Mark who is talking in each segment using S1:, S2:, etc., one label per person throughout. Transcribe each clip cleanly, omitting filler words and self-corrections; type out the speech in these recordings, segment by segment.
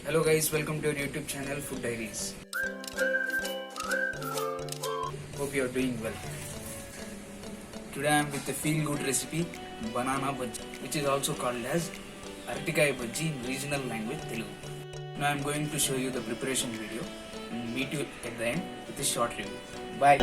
S1: Hello guys, welcome to your YouTube channel Food Diaries. Hope you are doing well. Today I am with a feel good recipe, banana bajji, which is also called as aratikaya bajji in regional language Telugu. Now I am going to show you the preparation video and meet you at the end with a short review. Bye.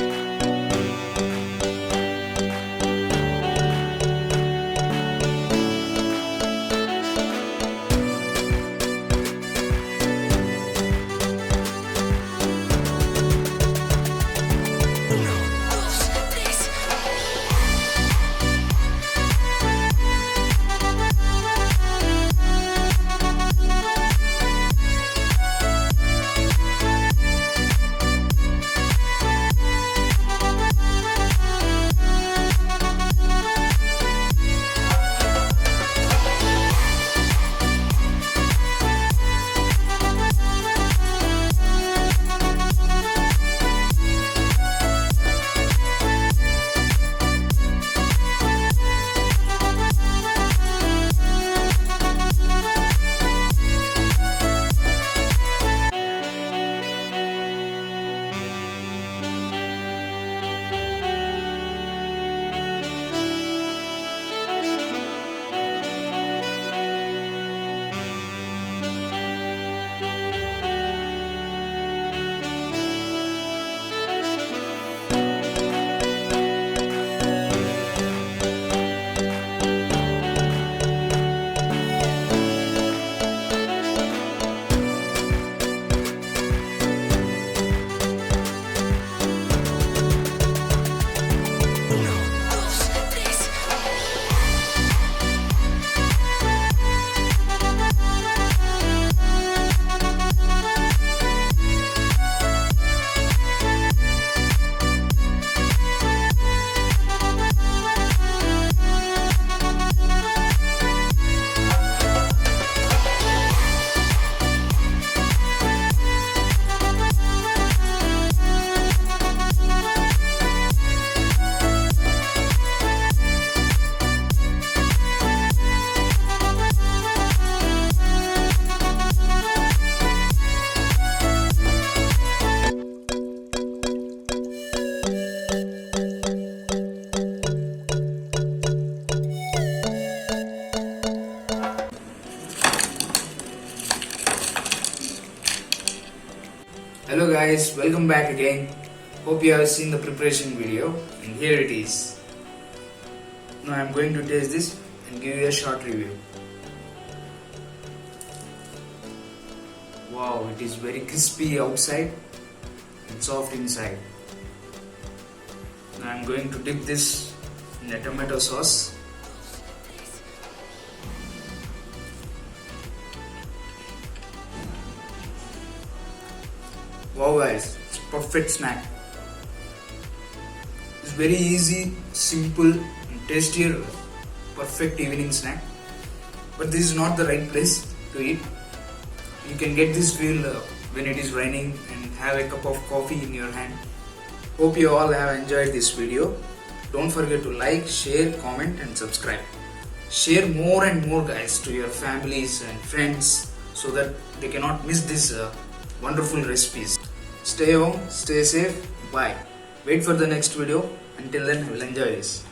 S1: Hello guys, welcome back again. Hope you have seen the preparation video and here it is. Now I am going to taste this and give you a short review. Wow, it is very crispy outside and soft inside. Now I am going to dip this in a tomato sauce. Wow guys, it's a perfect snack. It's very easy, simple and tastier, perfect evening snack. But this is not the right place to eat. You can get this feel when it is raining and have a cup of coffee in your hand. Hope you all have enjoyed this video. Don't forget to like, share, comment and subscribe. Share more and more guys to your families and friends so that they cannot miss this wonderful recipes. Stay home, stay safe, bye. Wait for the next video. Until then, I will enjoy this.